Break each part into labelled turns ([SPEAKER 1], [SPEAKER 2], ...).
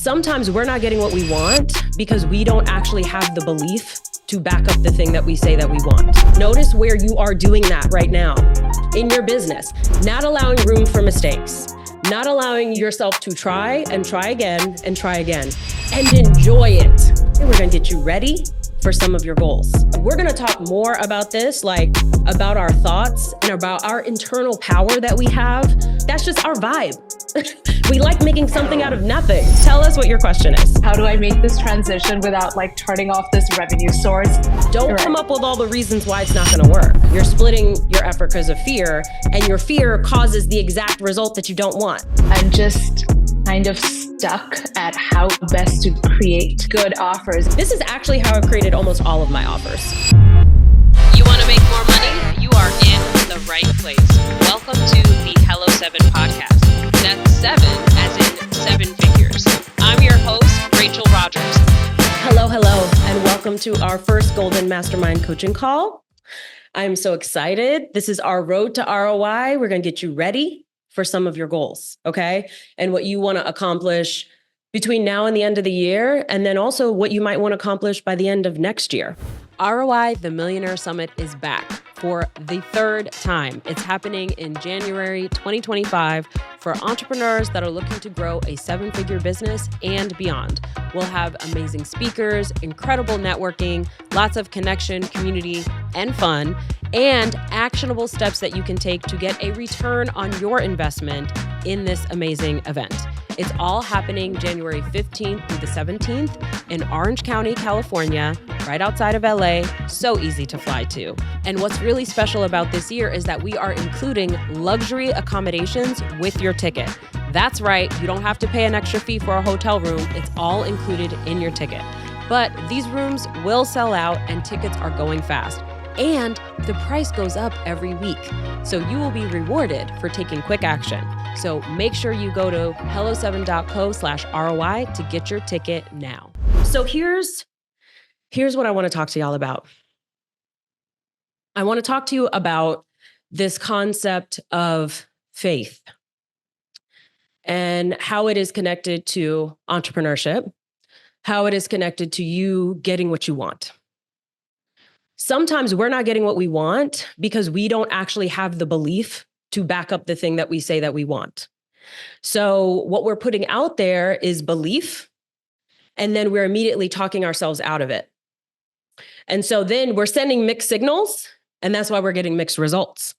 [SPEAKER 1] Sometimes we're not getting what we want because we don't actually have the belief to back up the thing that we say that we want. Notice where you are doing that right now in your business, not allowing room for mistakes, not allowing yourself to try and try again and try again, and enjoy it. And we're gonna get you ready for some of your goals. We're gonna talk more about this, like about our thoughts and about our internal power that we have. That's just our vibe. We like making something out of nothing. Tell us what your question is.
[SPEAKER 2] How do I make this transition without turning off this revenue source?
[SPEAKER 1] Don't come up with all the reasons why it's not gonna work. You're splitting your effort because of fear, and your fear causes the exact result that you don't want.
[SPEAKER 2] I'm just kind of stuck at how best to create good offers.
[SPEAKER 1] This is actually how I've created almost all of my offers.
[SPEAKER 3] You want to make more money? You are in the right place. Welcome to the Hello 7 podcast. That's 7 as in 7 figures. I'm your host, Rachel Rodgers.
[SPEAKER 1] Hello, and welcome to our first Golden Mastermind coaching call. I'm so excited. This is our road to ROI. We're going to get you ready for some of your goals, okay? And what you want to accomplish between now and the end of the year, and then also what you might want to accomplish by the end of next year. ROI, the Millionaire Summit, is back for the third time. It's happening in January 2025 for entrepreneurs that are looking to grow a 7-figure business and beyond. We'll have amazing speakers, incredible networking, lots of connection, community, and fun, and actionable steps that you can take to get a return on your investment in this amazing event. It's all happening January 15th through the 17th in Orange County, California, right outside of LA. So easy to fly to. And what's really special about this year is that we are including luxury accommodations with your ticket. That's right, you don't have to pay an extra fee for a hotel room. It's all included in your ticket. But these rooms will sell out and tickets are going fast. And the price goes up every week. So you will be rewarded for taking quick action. So make sure you go to hello7.co/ROI to get your ticket now. So here's what I want to talk to y'all about. I want to talk to you about this concept of faith and how it is connected to entrepreneurship, how it is connected to you getting what you want. Sometimes we're not getting what we want because we don't actually have the belief to back up the thing that we say that we want. So what we're putting out there is belief, and then we're immediately talking ourselves out of it. And so then we're sending mixed signals, and that's why we're getting mixed results.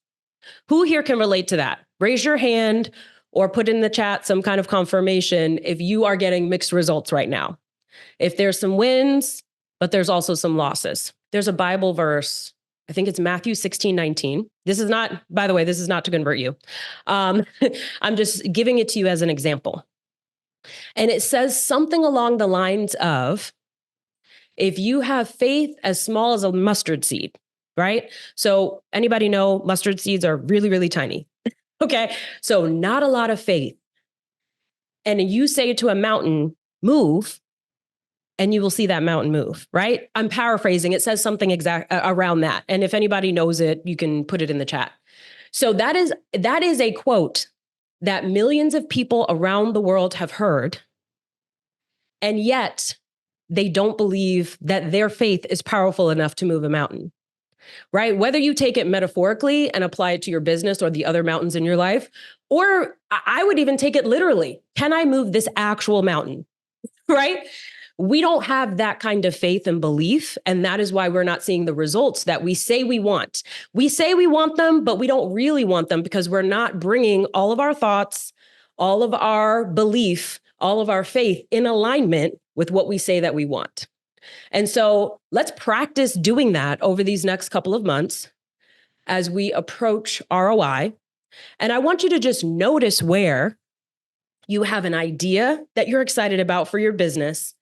[SPEAKER 1] Who here can relate to that? Raise your hand or put in the chat some kind of confirmation if you are getting mixed results right now. If there's some wins, but there's also some losses. There's a Bible verse, I think it's Matthew 16:19. This is not, by the way, this is not to convert you. I'm just giving it to you as an example. And it says something along the lines of, if you have faith as small as a mustard seed, right? So anybody know mustard seeds are really, really tiny. Okay, so not a lot of faith. And you say to a mountain, move, and you will see that mountain move, right? I'm paraphrasing. It says something exact around that. And if anybody knows it, you can put it in the chat. So that is a quote that millions of people around the world have heard. And yet they don't believe that their faith is powerful enough to move a mountain, right? Whether you take it metaphorically and apply it to your business or the other mountains in your life, or I would even take it literally. Can I move this actual mountain, right? We don't have that kind of faith and belief, and that is why we're not seeing the results that we say we want. We say we want them, but we don't really want them because we're not bringing all of our thoughts, all of our belief, all of our faith in alignment with what we say that we want. And so let's practice doing that over these next couple of months as we approach ROI. And I want you to just notice where you have an idea that you're excited about for your business.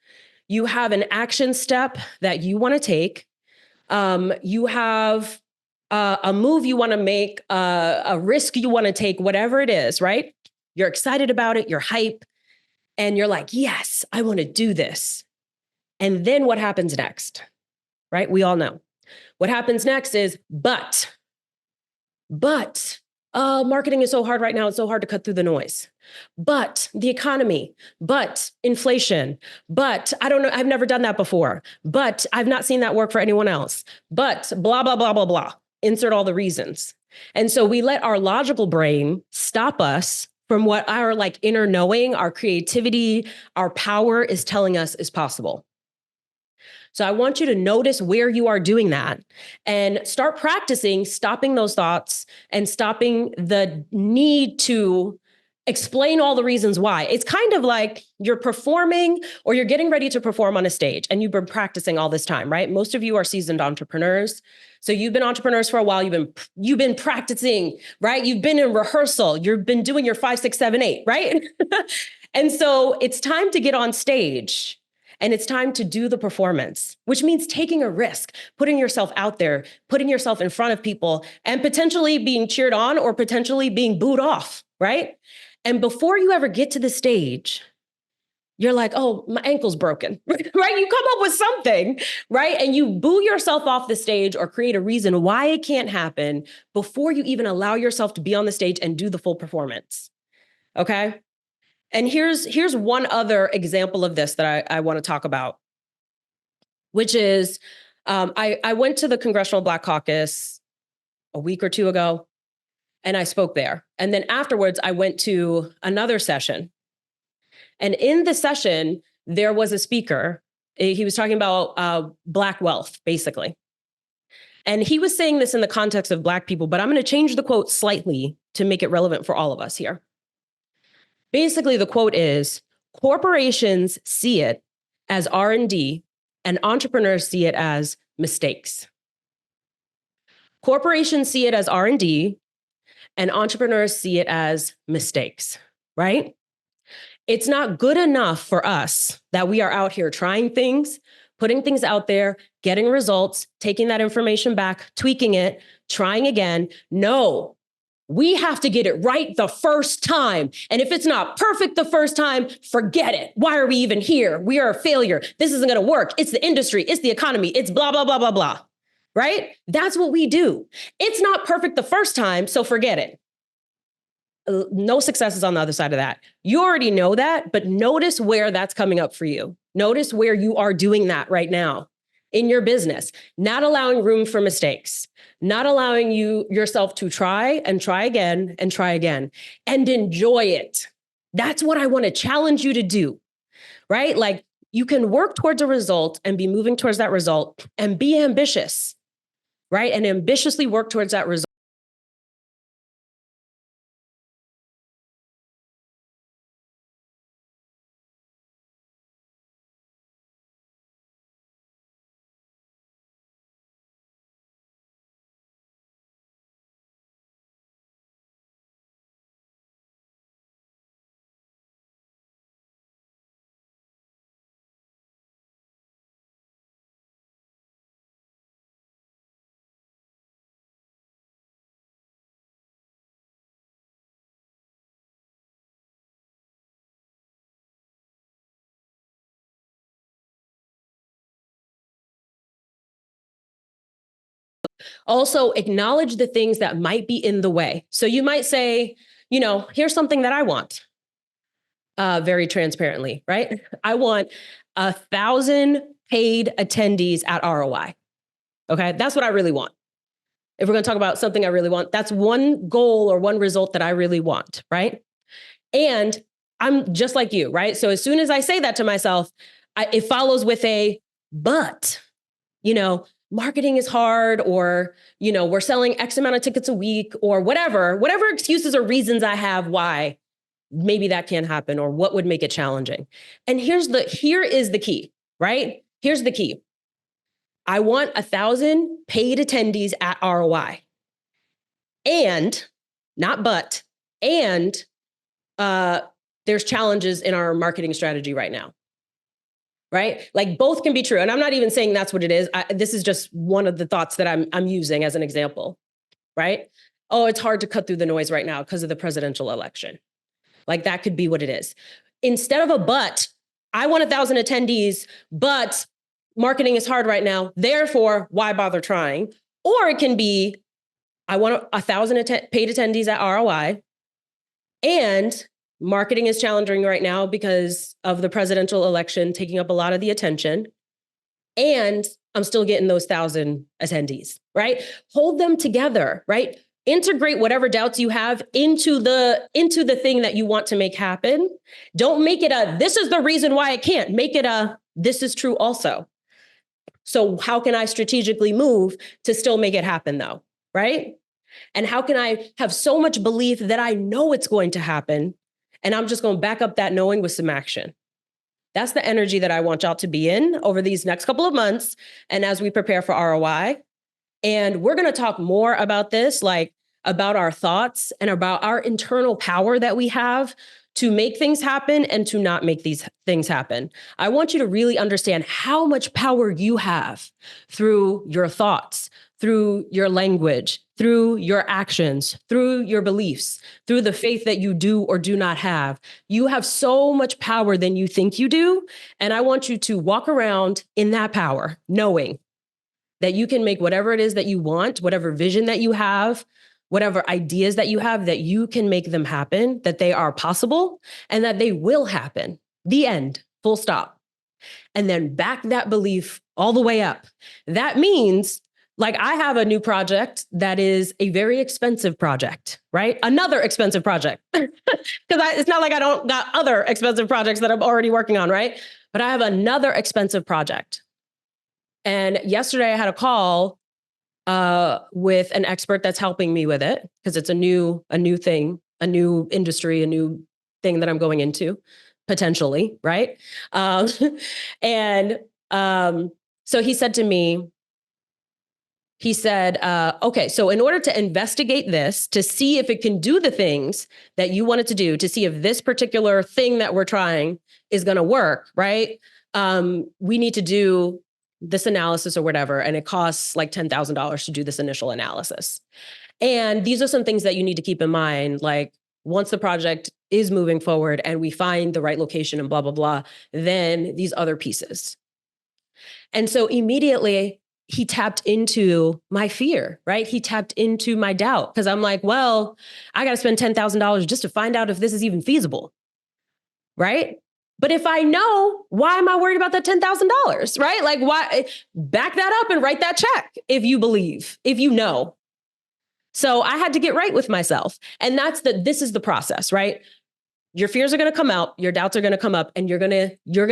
[SPEAKER 1] You have an action step that you want to take. You have a move you want to make, a risk you want to take, whatever it is, right? You're excited about it, you're hype, and you're like, yes, I want to do this. And then what happens next, right? We all know. What happens next is, but marketing is so hard right now. It's so hard to cut through the noise. But the economy, but inflation, but I don't know. I've never done that before, but I've not seen that work for anyone else, but blah, blah, blah, blah, blah. Insert all the reasons. And so we let our logical brain stop us from what our like inner knowing, our creativity, our power is telling us is possible. So I want you to notice where you are doing that and start practicing stopping those thoughts and stopping the need to explain all the reasons why. It's kind of like you're performing or you're getting ready to perform on a stage and you've been practicing all this time, right? Most of you are seasoned entrepreneurs. So you've been entrepreneurs for a while. You've been practicing, right? You've been in rehearsal. You've been doing your 5, 6, 7, 8, right? And so it's time to get on stage. And it's time to do the performance, which means taking a risk, putting yourself out there, putting yourself in front of people, and potentially being cheered on or potentially being booed off, right? And before you ever get to the stage, you're like, oh, my ankle's broken, right? You come up with something, right? And you boo yourself off the stage or create a reason why it can't happen before you even allow yourself to be on the stage and do the full performance, okay? And here's one other example of this that I want to talk about, which is I went to the Congressional Black Caucus a week or two ago, and I spoke there. And then afterwards, I went to another session. And in the session, there was a speaker. He was talking about Black wealth, basically. And he was saying this in the context of Black people, but I'm going to change the quote slightly to make it relevant for all of us here. Basically, the quote is, corporations see it as R&D and entrepreneurs see it as mistakes. Corporations see it as R&D and entrepreneurs see it as mistakes, right? It's not good enough for us that we are out here trying things, putting things out there, getting results, taking that information back, tweaking it, trying again. No. We have to get it right the first time. And if it's not perfect the first time, forget it. Why are we even here? We are a failure. This isn't going to work. It's the industry. It's the economy. It's blah, blah, blah, blah, blah. Right? That's what we do. It's not perfect the first time, so forget it. No success is on the other side of that. You already know that, but notice where that's coming up for you. Notice where you are doing that right now in your business, not allowing room for mistakes, not allowing yourself to try and try again and enjoy it. That's what I want to challenge you to do, right? Like you can work towards a result and be moving towards that result and be ambitious, right? And ambitiously work towards that result. Also, acknowledge the things that might be in the way. So you might say, here's something that I want. Very transparently, right? I want 1,000 paid attendees at ROI. Okay, that's what I really want. If we're going to talk about something I really want, that's one goal or one result that I really want, right? And I'm just like you, right? So as soon as I say that to myself, it follows with a, but, marketing is hard, or, we're selling X amount of tickets a week, or whatever excuses or reasons I have why maybe that can't happen, or what would make it challenging. And here is the key, right? Here's the key. I want 1,000 paid attendees at ROI. And not but, and there's challenges in our marketing strategy right now. Right? Like both can be true. And I'm not even saying that's what it is. This is just one of the thoughts that I'm using as an example, right? Oh, it's hard to cut through the noise right now because of the presidential election. Like that could be what it is. Instead of a but, I want 1,000 attendees, but marketing is hard right now. Therefore, why bother trying? Or it can be, I want 1,000 paid attendees at ROI. And marketing is challenging right now because of the presidential election taking up a lot of the attention. And I'm still getting those 1,000 attendees, right? Hold them together, right? Integrate whatever doubts you have into the thing that you want to make happen. Don't make it a, this is the reason why I can't. Make it a, this is true also. So how can I strategically move to still make it happen though, right? And how can I have so much belief that I know it's going to happen, and I'm just going to back up that knowing with some action? That's the energy that I want y'all to be in over these next couple of months and as we prepare for ROI. And we're going to talk more about this, like about our thoughts and about our internal power that we have to make things happen and to not make these things happen. I want you to really understand how much power you have through your thoughts, through your language, through your actions, through your beliefs, through the faith that you do or do not have. You have so much power than you think you do. And I want you to walk around in that power, knowing that you can make whatever it is that you want, whatever vision that you have, whatever ideas that you have, that you can make them happen, that they are possible, and that they will happen. The end, full stop. And then back that belief all the way up. That means, like, I have a new project that is a very expensive project, right? Another expensive project. Because it's not like I don't got other expensive projects that I'm already working on, right? But I have another expensive project. And yesterday I had a call with an expert that's helping me with it, because it's a new thing, a new industry, a new thing that I'm going into potentially, right? So he said to me, okay, so in order to investigate this, to see if it can do the things that you want it to do, to see if this particular thing that we're trying is going to work, right? We need to do this analysis or whatever, and it costs like $10,000 to do this initial analysis. And these are some things that you need to keep in mind, like once the project is moving forward and we find the right location and blah, blah, blah, then these other pieces. And so immediately he tapped into my fear, right? He tapped into my doubt, because I'm like, well, I got to spend $10,000 just to find out if this is even feasible, right? But if I know, why am I worried about that $10,000, right? Like, why? Back that up and write that check if you believe, if you know. So I had to get right with myself. And this is the process, right? Your fears are going to come out, your doubts are going to come up, and you're going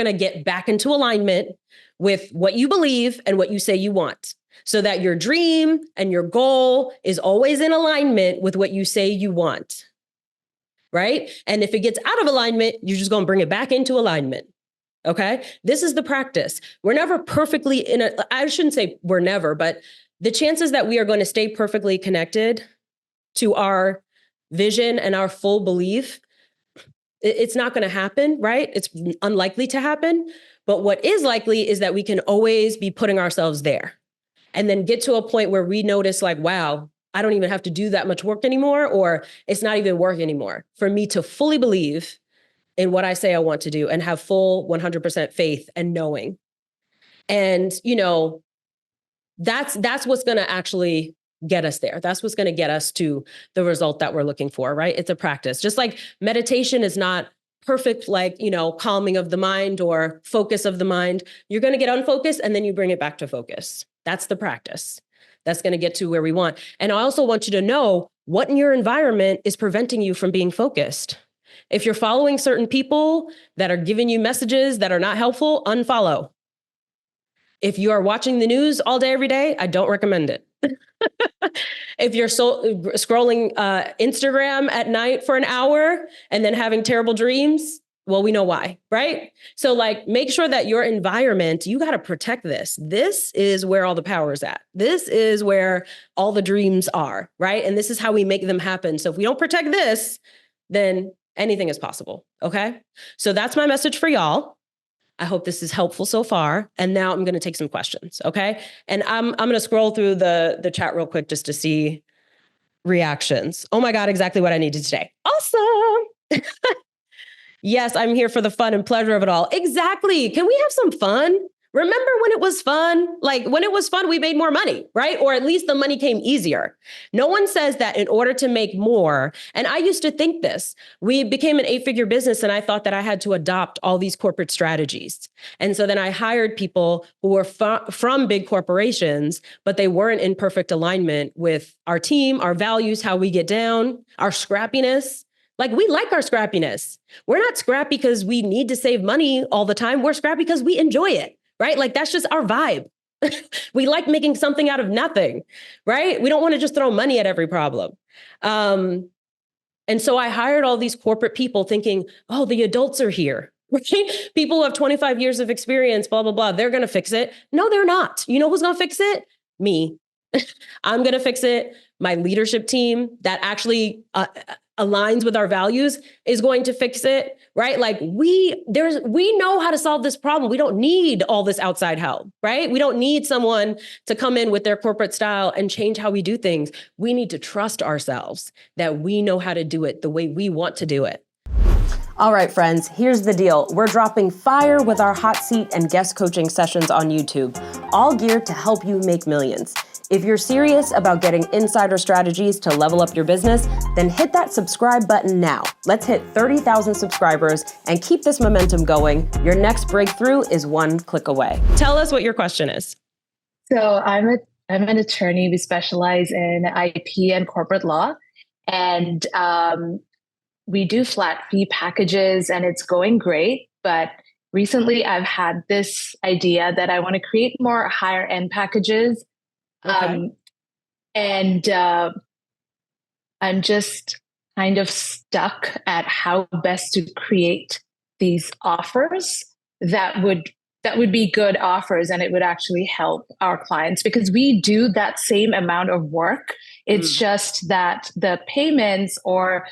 [SPEAKER 1] to get back into alignment with what you believe and what you say you want, so that your dream and your goal is always in alignment with what you say you want. Right? And if it gets out of alignment, you're just going to bring it back into alignment. Okay? This is the practice. We're never perfectly I shouldn't say we're never, but the chances that we are going to stay perfectly connected to our vision and our full belief, it's not going to happen, right? It's unlikely to happen. But what is likely is that we can always be putting ourselves there, and then get to a point where we notice, like, wow, I don't even have to do that much work anymore, or it's not even work anymore for me to fully believe in what I say I want to do and have full 100% faith and knowing. And, that's what's going to actually get us there. That's what's going to get us to the result that we're looking for, right? It's a practice. Just like meditation is not perfect, like, calming of the mind or focus of the mind. You're going to get unfocused and then you bring it back to focus. That's the practice. That's going to get to where we want. And I also want you to know what in your environment is preventing you from being focused. If you're following certain people that are giving you messages that are not helpful, unfollow. If you are watching the news all day, every day, I don't recommend it. If you're scrolling Instagram at night for an hour and then having terrible dreams, well, we know why, right? So, like, make sure that your environment, you got to protect this. This is where all the power is at. This is where all the dreams are, right? And this is how we make them happen. So if we don't protect this, then anything is possible, okay? So that's my message for y'all. I hope this is helpful so far. And now I'm going to take some questions, okay? And I'm going to scroll through the chat real quick just to see reactions. Oh my God, exactly what I needed today. Awesome. Yes, I'm here for the fun and pleasure of it all. Exactly. Can we have some fun? Remember when it was fun? Like when it was fun, we made more money, right? Or at least the money came easier. No one says that in order to make more, and I used to think this, we became an 8-figure business and I thought that I had to adopt all these corporate strategies. And so then I hired people who were from big corporations, but they weren't in perfect alignment with our team, our values, how we get down, our scrappiness. Like we like our scrappiness. We're not scrappy because we need to save money all the time. We're scrappy because we enjoy it. Right? Like that's just our vibe. We like making something out of nothing, right? We don't want to just throw money at every problem. And so I hired all these corporate people thinking, oh, the adults are here, right? People who have 25 years of experience, blah, blah, blah. They're going to fix it. No, they're not. You know who's going to fix it? Me. I'm going to fix it. My leadership team that actually aligns with our values is going to fix it, right? Like we know how to solve this problem. We don't need all this outside help, right? We don't need someone to come in with their corporate style and change how we do things. We need to trust ourselves that we know how to do it the way we want to do it. All right, friends, here's the deal. We're dropping fire with our hot seat and guest coaching sessions on YouTube, all geared to help you make millions. If you're serious about getting insider strategies to level up your business, then hit that subscribe button now. Let's hit 30,000 subscribers and keep this momentum going. Your next breakthrough is one click away. Tell us what your question is.
[SPEAKER 2] So I'm an attorney. We specialize in IP and corporate law, and we do flat fee packages, and it's going great. But recently, I've had this idea that I want to create more higher end packages.
[SPEAKER 1] Okay.
[SPEAKER 2] I'm just kind of stuck at how best to create these offers that would be good offers, and it would actually help our clients because we do that same amount of work. It's just that the payments or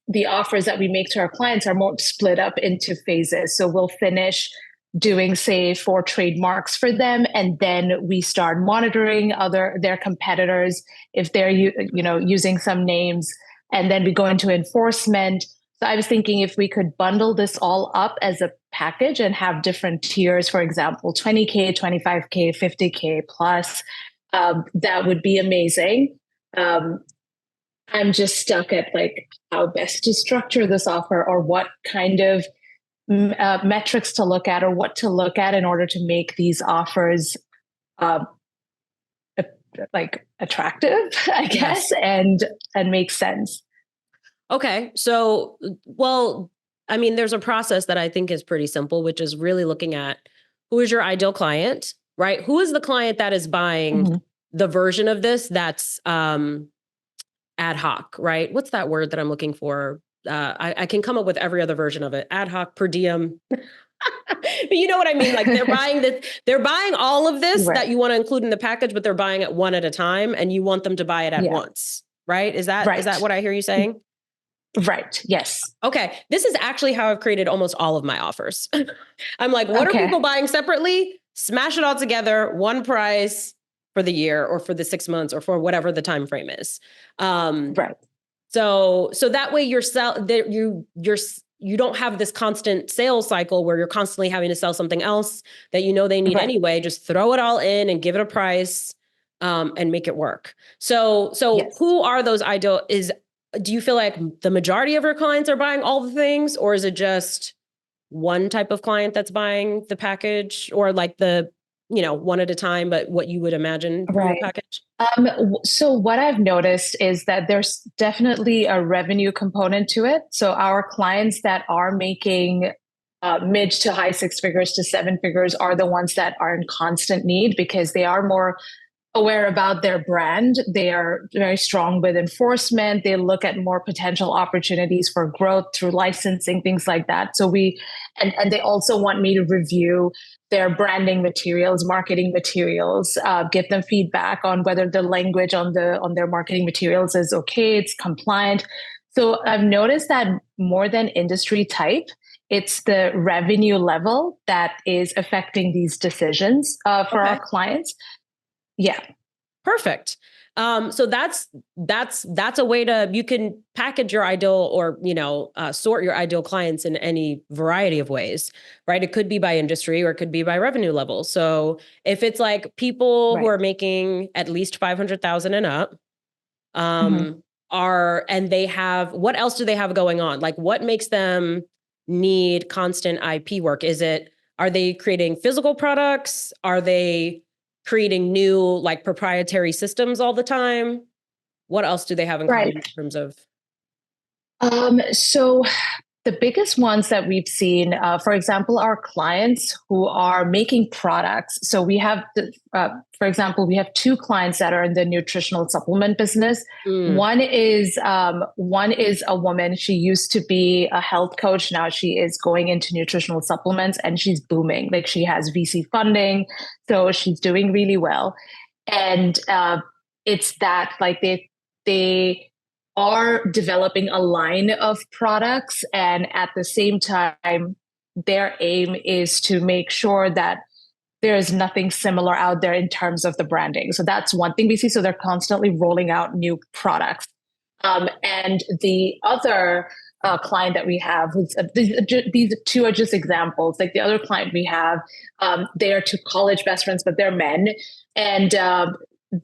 [SPEAKER 2] the offers that we make to our clients are more split up into phases. So we'll finish doing, say, 4 trademarks for them, and then we start monitoring their competitors if they're using some names, and then we go into enforcement. So I was thinking if we could bundle this all up as a package and have different tiers, for example, 20K, 25K, 50K plus, that would be amazing. I'm just stuck at like how best to structure this offer, or what kind of metrics to look at, or what to look at in order to make these offers like attractive, I guess, and make sense.
[SPEAKER 1] Okay. So, well, I mean, there's a process that I think is pretty simple, which is really looking at who is your ideal client, right? Who is the client that is buying the version of this that's ad hoc, right? What's that word that I'm looking for? I can come up with every other version of it. Ad hoc, per diem. But you know what I mean? Like they're buying all of this that you want to include in the package, but they're buying it one at a time, and you want them to buy it at once, right? Is that what I hear you saying?
[SPEAKER 2] Right. Yes.
[SPEAKER 1] Okay. This is actually how I've created almost all of my offers. I'm like, what are people buying separately? Smash it all together, one price for the year or for the 6 months or for whatever the time frame is.
[SPEAKER 2] Right.
[SPEAKER 1] So that way you don't have this constant sales cycle where you're constantly having to sell something else that you know they need anyway. Just throw it all in and give it a price and make it work. So who are those ideal? Do you feel like the majority of your clients are buying all the things, or is it just one type of client that's buying the package, or like the one at a time, but what you would imagine from the package?
[SPEAKER 2] So what I've noticed is that there's definitely a revenue component to it. So our clients that are making mid to high 6 figures to 7 figures are the ones that are in constant need, because they are more aware about their brand. They are very strong with enforcement. They look at more potential opportunities for growth through licensing, things like that. So and they also want me to review their branding materials, marketing materials, give them feedback on whether the language on their marketing materials is okay, it's compliant. So I've noticed that more than industry type, it's the revenue level that is affecting these decisions for our clients. Yeah.
[SPEAKER 1] Perfect. So that's a way you can package your ideal or, sort your ideal clients in any variety of ways, right? It could be by industry or it could be by revenue level. So if it's like people who
[SPEAKER 2] Right.
[SPEAKER 1] are making at least 500,000 and up,
[SPEAKER 2] Mhm.
[SPEAKER 1] and they have, what else do they have going on? Like what makes them need constant IP work? Are they creating physical products? Are they creating new like proprietary systems all the time? What else do they have in
[SPEAKER 2] Right.
[SPEAKER 1] common in terms of?
[SPEAKER 2] So the biggest ones that we've seen, for example, are clients who are making products. So we have, for example, we have two clients that are in the nutritional supplement business.
[SPEAKER 1] Mm,
[SPEAKER 2] One is a woman. She used to be a health coach. Now she is going into nutritional supplements, and she's booming. Like she has VC funding, so she's doing really well. And it's that like they are developing a line of products, and at the same time their aim is to make sure that there is nothing similar out there in terms of the branding. So that's one thing we see. So they're constantly rolling out new products. And the other client that we have, these two are just examples. Like the other client we have, they are two college best friends, but they're men, and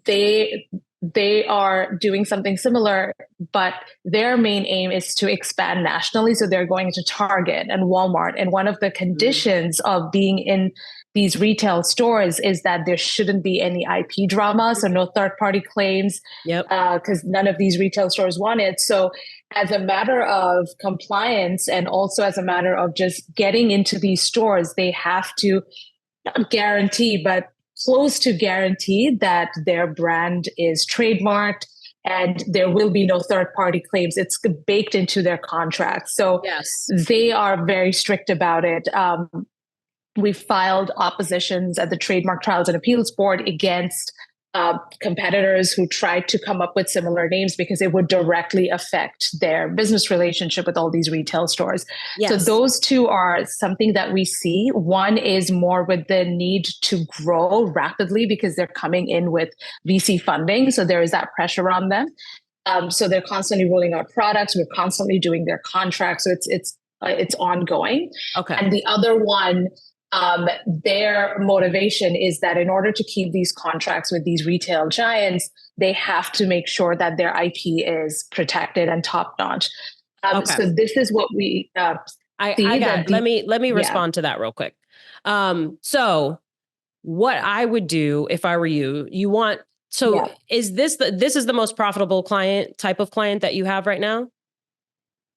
[SPEAKER 2] they they are doing something similar, but their main aim is to expand nationally. So they're going to Target and Walmart. And one of the conditions of being in these retail stores is that there shouldn't be any IP drama. So no third party claims,
[SPEAKER 1] yep.
[SPEAKER 2] because none of these retail stores want it. So as a matter of compliance and also as a matter of just getting into these stores, they have to not guarantee, but close to guarantee that their brand is trademarked and there will be no third party claims. It's baked into their contract. So
[SPEAKER 1] Yes.
[SPEAKER 2] they are very strict about it. We filed oppositions at the Trademark Trials and Appeals Board against competitors who tried to come up with similar names because it would directly affect their business relationship with all these retail stores.
[SPEAKER 1] Yes.
[SPEAKER 2] So those two are something that we see. One is more with the need to grow rapidly because they're coming in with VC funding. So there is that pressure on them. So they're constantly rolling out products. We're constantly doing their contracts. So it's ongoing.
[SPEAKER 1] Okay.
[SPEAKER 2] And the other one, their motivation is that in order to keep these contracts with these retail giants, they have to make sure that their IP is protected and top notch.
[SPEAKER 1] Okay.
[SPEAKER 2] So this is what we
[SPEAKER 1] I got it. Let me respond to that real quick. So what I would do if I were you, is this the most profitable type of client that you have right now?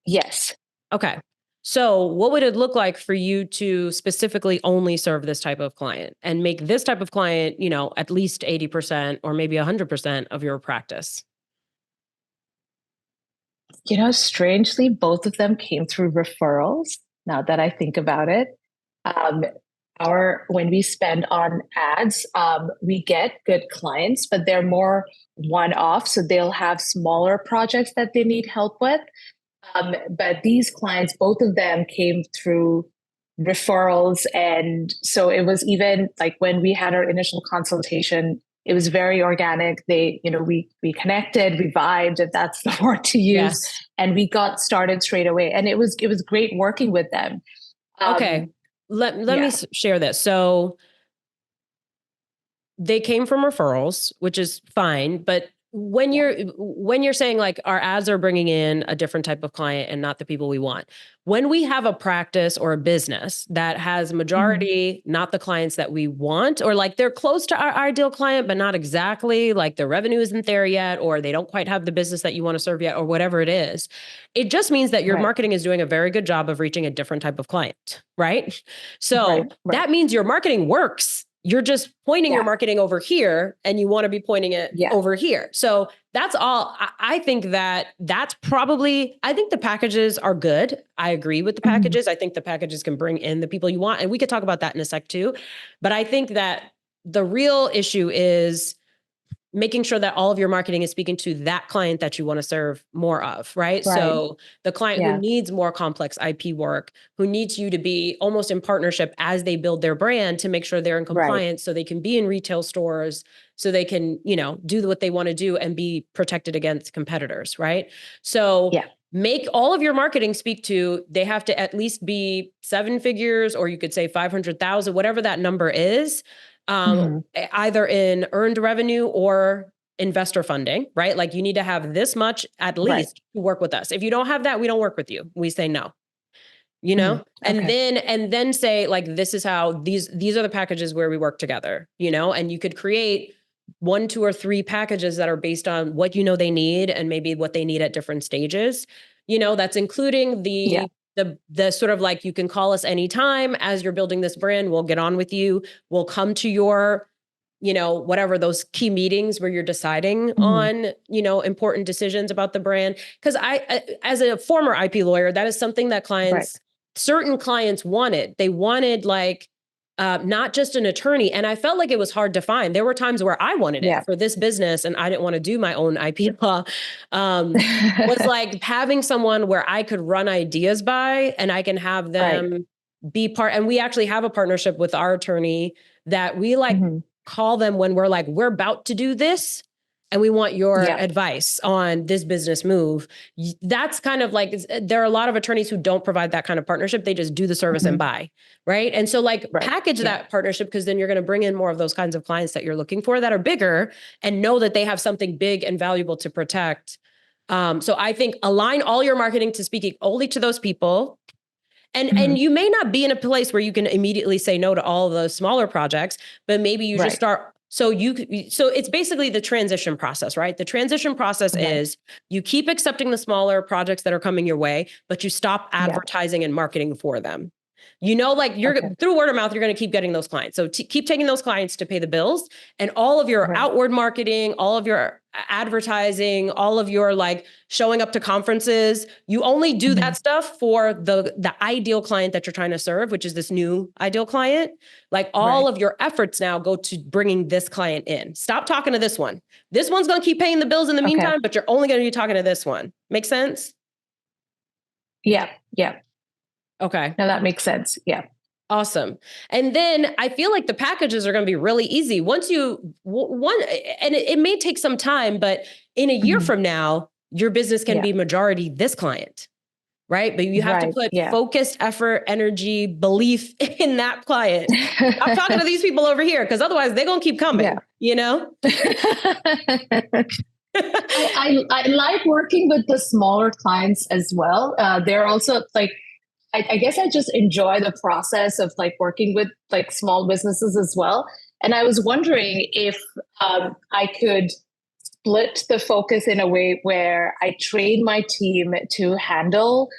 [SPEAKER 2] Yes.
[SPEAKER 1] Okay. So what would it look like for you to specifically only serve this type of client and make this type of client, at least 80% or maybe 100% of your practice?
[SPEAKER 2] Strangely, both of them came through referrals. Now that I think about it, when we spend on ads, we get good clients, but they're more one-off. So they'll have smaller projects that they need help with. But these clients, both of them came through referrals. And so it was even like when we had our initial consultation, it was very organic. We connected, we vibed, if that's the word to use.
[SPEAKER 1] Yes.
[SPEAKER 2] And we got started straight away. And it was great working with them.
[SPEAKER 1] Okay. Let me share this. So they came from referrals, which is fine, but when you're saying like our ads are bringing in a different type of client and not the people we want, when we have a practice or a business that has majority not the clients that we want, or like they're close to our ideal client but not exactly, like the revenue isn't there yet, or they don't quite have the business that you want to serve yet, or whatever it is, it just means that your marketing is doing a very good job of reaching a different type of client, right? So that means your marketing works. You're just pointing your marketing over here and you want to be pointing it over here. So that's all. I think that's probably, I think the packages are good. I agree with the packages. I think the packages can bring in the people you want. And we could talk about that in a sec too. But I think that the real issue is making sure that all of your marketing is speaking to that client that you want to serve more of, right?
[SPEAKER 2] Right.
[SPEAKER 1] So the client
[SPEAKER 2] Yeah.
[SPEAKER 1] who needs more complex IP work, who needs you to be almost in partnership as they build their brand to make sure they're in
[SPEAKER 2] Right.
[SPEAKER 1] compliance so they can be in retail stores, so they can, do what they want to do and be protected against competitors, right? So
[SPEAKER 2] Yeah.
[SPEAKER 1] make all of your marketing speak to, they have to at least be 7 figures, or you could say 500,000, whatever that number is, either in earned revenue or investor funding, right? Like you need to have this much at
[SPEAKER 2] Right.
[SPEAKER 1] least to work with us. If you don't have that, we don't work with you. We say no. And
[SPEAKER 2] Okay.
[SPEAKER 1] then say like, this is how these are the packages where we work together, and you could create 1, 2, or 3 packages that are based on what they need and maybe what they need at different stages. That's including
[SPEAKER 2] Yeah.
[SPEAKER 1] the sort of like, you can call us anytime as you're building this brand. We'll get on with you. We'll come to your, whatever those key meetings where you're deciding on, important decisions about the brand. Because as a former IP lawyer, that is something that
[SPEAKER 2] Right.
[SPEAKER 1] certain clients wanted. They wanted like, not just an attorney. And I felt like it was hard to find. There were times where I wanted
[SPEAKER 2] Yeah.
[SPEAKER 1] it for this business and I didn't want to do my own IP law. Was like having someone where I could run ideas by and I can have them be part. And we actually have a partnership with our attorney that we like call them when we're like, we're about to do this and we want your
[SPEAKER 2] Yeah.
[SPEAKER 1] advice on this business move. That's kind of like, there are a lot of attorneys who don't provide that kind of partnership. They just do the service and buy, right? And so like package that partnership, because then you're going to bring in more of those kinds of clients that you're looking for that are bigger and know that they have something big and valuable to protect. So I think align all your marketing to speaking only to those people. And you may not be in a place where you can immediately say no to all of those smaller projects, but maybe you just start. So it's basically the transition process, right? The transition process is you keep accepting the smaller projects that are coming your way, but you stop advertising and marketing for them. Like you're through word of mouth, you're going to keep getting those clients. So keep taking those clients to pay the bills, and all of your outward marketing, all of your advertising, all of your like showing up to conferences. You only do that stuff for the ideal client that you're trying to serve, which is this new ideal client. Like all of your efforts now go to bringing this client in. Stop talking to this one. This one's going to keep paying the bills in the meantime, but you're only going to be talking to this one. Make sense?
[SPEAKER 2] Yeah. Yeah.
[SPEAKER 1] Okay.
[SPEAKER 2] No, that makes sense. Yeah.
[SPEAKER 1] Awesome. And then I feel like the packages are going to be really easy once and it may take some time, but in a year from now, your business can be majority this client, right? But you have to put focused effort, energy, belief in that client. I'm talking to these people over here because otherwise they're going to keep coming,
[SPEAKER 2] I like working with the smaller clients as well. They're also like, I guess I just enjoy the process of like working with like small businesses as well. And I was wondering if I could split the focus in a way where I train my team to handle,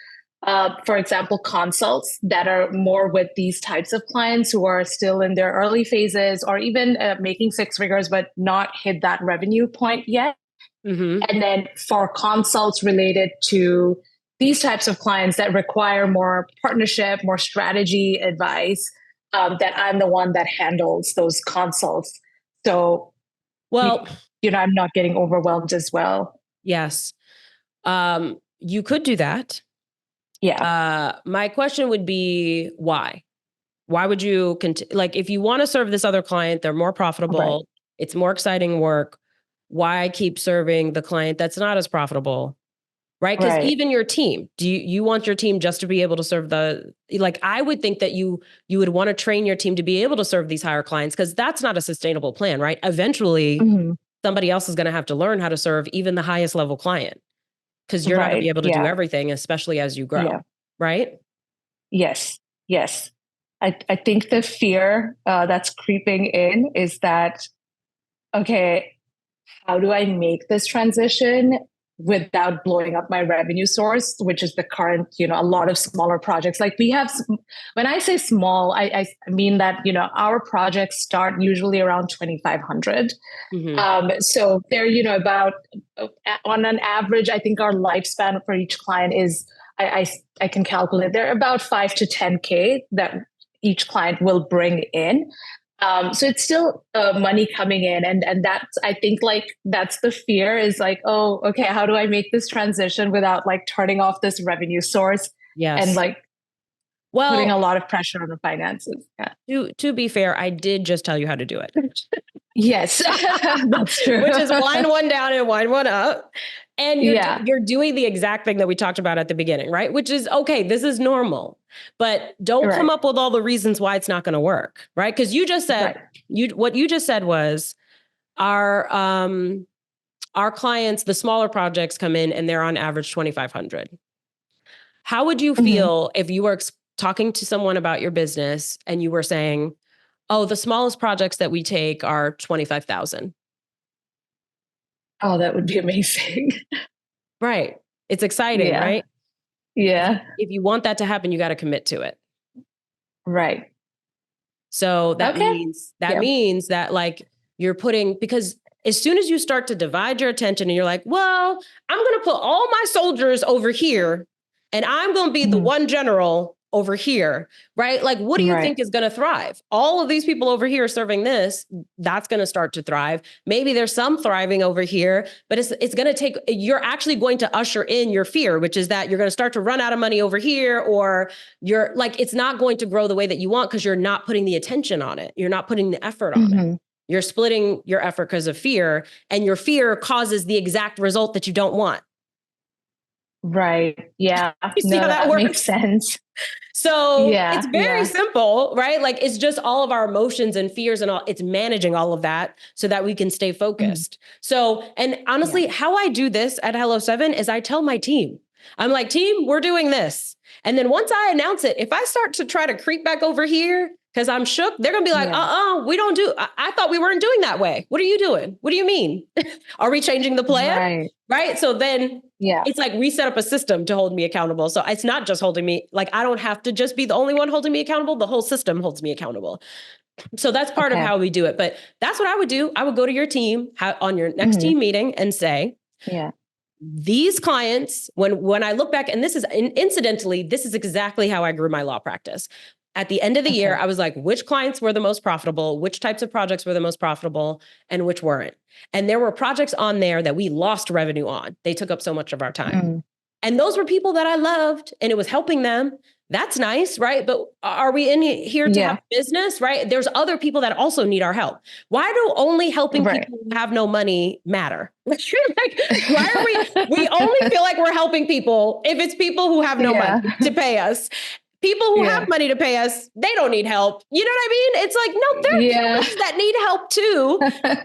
[SPEAKER 2] for example, consults that are more with these types of clients who are still in their early phases or even making 6 figures, but not hit that revenue point yet. And then for consults related to these types of clients that require more partnership, more strategy advice, that I'm the one that handles those consults. So, I'm not getting overwhelmed as well.
[SPEAKER 1] Yes. You could do that.
[SPEAKER 2] Yeah.
[SPEAKER 1] My question would be why? Why would you like if you want to serve this other client, they're more profitable, it's more exciting work. Why keep serving the client that's not as profitable? Right? Because even your team, do you want your team just to be able to serve I would think that you would want to train your team to be able to serve these higher clients, because that's not a sustainable plan, right? Eventually, somebody else is going to have to learn how to serve even the highest level client, because you're not going to be able to do everything, especially as you grow, right?
[SPEAKER 2] Yes. Yes. I think the fear that's creeping in is that, okay, how do I make this transition without blowing up my revenue source, which is the current, a lot of smaller projects. Like we have, when I say small, I mean that, our projects start usually around 2,500. So they're, about on an average, I think our lifespan for each client is, I can calculate, they're about 5 to 10K that each client will bring in. So it's still money coming in, and that's, I think, like that's the fear, is like, oh, okay, how do I make this transition without like turning off this revenue source and
[SPEAKER 1] Yes.
[SPEAKER 2] like putting a lot of pressure on the finances? Yeah.
[SPEAKER 1] To be fair, I did just tell you how to do it.
[SPEAKER 2] Yes, that's true.
[SPEAKER 1] Which is wind one down and wind one up. And
[SPEAKER 2] Yeah.
[SPEAKER 1] you're doing the exact thing that we talked about at the beginning, right? Which is, okay, this is normal, but don't come up with all the reasons why it's not going to work, right? Because you just said, what you just said was our clients, the smaller projects come in and they're on average 2,500. How would you feel if you were talking to someone about your business and you were saying, oh, the smallest projects that we take are 25,000?
[SPEAKER 2] Oh, that would be amazing.
[SPEAKER 1] Right. It's exciting, right?
[SPEAKER 2] Yeah.
[SPEAKER 1] If you want that to happen, you got to commit to it.
[SPEAKER 2] Right.
[SPEAKER 1] So that means that like you're putting, because as soon as you start to divide your attention and you're like, well, I'm going to put all my soldiers over here and I'm going to be the one general over here, right? Like, what do you think is going to thrive? All of these people over here serving this, that's going to start to thrive. Maybe there's some thriving over here, but it's going to take, you're actually going to usher in your fear, which is that you're going to start to run out of money over here, or you're like, it's not going to grow the way that you want because you're not putting the attention on it. You're not putting the effort on it. You're splitting your effort because of fear, and your fear causes the exact result that you don't want.
[SPEAKER 2] Right. Yeah.
[SPEAKER 1] You see how that works?
[SPEAKER 2] Makes sense.
[SPEAKER 1] So it's very simple, right? Like, it's just all of our emotions and fears and all, it's managing all of that so that we can stay focused. So, and honestly, how I do this at Hello 7 is I tell my team, I'm like, team, we're doing this. And then once I announce it, if I start to try to creep back over here because I'm shook, they're going to be like, we don't do, I thought we weren't doing that way. What are you doing? What do you mean? Are we changing the plan? Right. So then it's like we set up a system to hold me accountable. So it's not just holding me, like, I don't have to just be the only one holding me accountable. The whole system holds me accountable. So that's part of how we do it. But that's what I would do. I would go to your team on your next team meeting and say, these clients, when I look back, and this is incidentally, this is exactly how I grew my law practice. At the end of the year, I was like, which clients were the most profitable, which types of projects were the most profitable, and which weren't. And there were projects on there that we lost revenue on. They took up so much of our time. And those were people that I loved, and it was helping them. That's nice, right? But are we in here to have business, right? There's other people that also need our help. Why do only helping people who have no money matter? Like, why are we only feel like we're helping people if it's people who have no money to pay us? People who have money to pay us, they don't need help. You know what I mean? It's like, no, there are humans that need help too,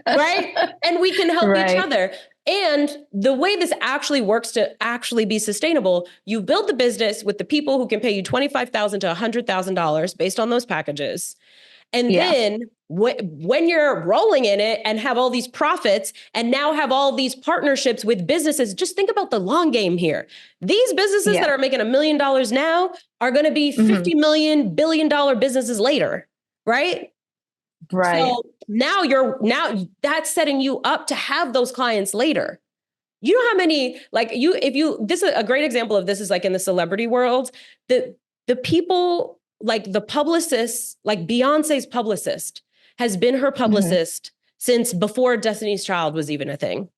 [SPEAKER 1] right? And we can help each other. And the way this actually works to actually be sustainable, you build the business with the people who can pay you $25,000 to $100,000 based on those packages. And then when you're rolling in it and have all these profits and now have all these partnerships with businesses, just think about the long game here. These businesses that are making $1 million now are going to be 50 million, $1 billion businesses later, right?
[SPEAKER 2] Right.
[SPEAKER 1] So now that's setting you up to have those clients later. You know how many, like this is a great example of this is like in the celebrity world, the people, like the publicists, like Beyonce's publicist has been her publicist since before Destiny's Child was even a thing.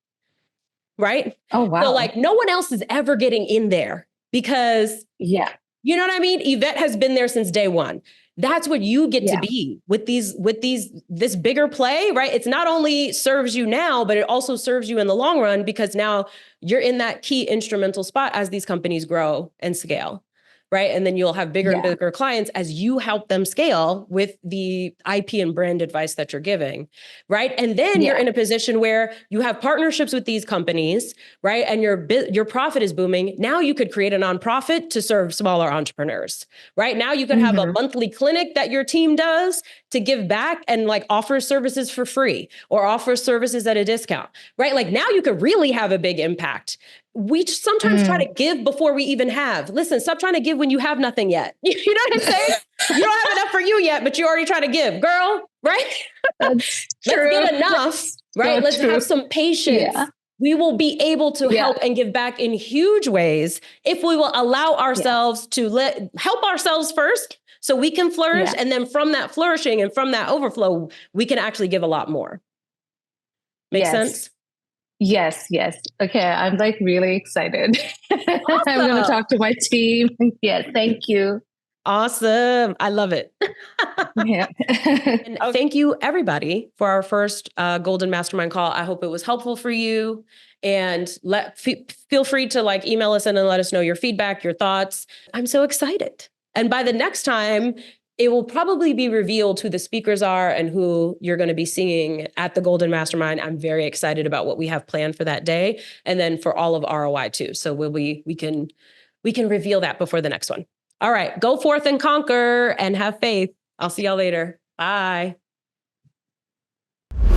[SPEAKER 1] Right? Oh, wow. So like no one else is ever getting in there because, you know what I mean? Yvette has been there since day one. That's what you get to be with this bigger play, right? It's not only serves you now, but it also serves you in the long run because now you're in that key instrumental spot as these companies grow and scale. Right. And then you'll have bigger and bigger clients as you help them scale with the IP and brand advice that you're giving. Right. And then you're in a position where you have partnerships with these companies. Right. And your profit is booming. Now you could create a nonprofit to serve smaller entrepreneurs. Right. Now you could have a monthly clinic that your team does to give back and like offer services for free or offer services at a discount. Right. Like now you could really have a big impact. We sometimes try to give before we even have. Listen, stop trying to give when you have nothing yet. You know what I'm saying? You don't have enough for you yet, but you already try to give, girl, right? That's true. Let's get enough, right? Let's have some patience. Yeah. We will be able to help and give back in huge ways if we will allow ourselves to help ourselves first So we can flourish.
[SPEAKER 2] Yeah.
[SPEAKER 1] And then from that flourishing and from that overflow, we can actually give a lot more. Make sense?
[SPEAKER 2] Yes. Okay. I'm like really excited.
[SPEAKER 1] Awesome.
[SPEAKER 2] I'm going to talk to my team. Yes. Thank you.
[SPEAKER 1] Awesome. I love it.
[SPEAKER 2] Yeah.
[SPEAKER 1] And thank you, everybody, for our first Golden Mastermind call. I hope it was helpful for you. And feel free to like email us in and let us know your feedback, your thoughts. I'm so excited. And by the next time, it will probably be revealed who the speakers are and who you're going to be seeing at the Golden Mastermind. I'm very excited about what we have planned for that day, and then for all of ROI too. So we can reveal that before the next one. All right, go forth and conquer and have faith. I'll see y'all later. Bye.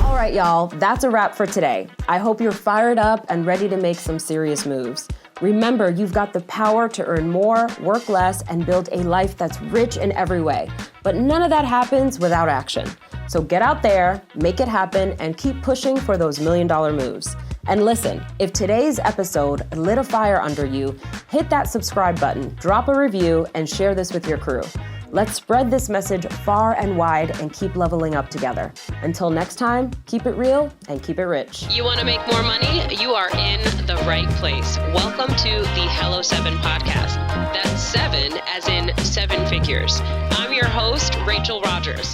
[SPEAKER 1] All right, y'all, that's a wrap for today. I hope you're fired up and ready to make some serious moves. Remember, you've got the power to earn more, work less, and build a life that's rich in every way. But none of that happens without action. So get out there, make it happen, and keep pushing for those $1 million moves. And listen, if today's episode lit a fire under you, hit that subscribe button, drop a review, and share this with your crew. Let's spread this message far and wide and keep leveling up together. Until next time, keep it real and keep it rich.
[SPEAKER 3] You want to make more money? You are in the right place. Welcome to the Hello 7 podcast. That's 7 as in 7 figures. I'm your host, Rachel Rodgers.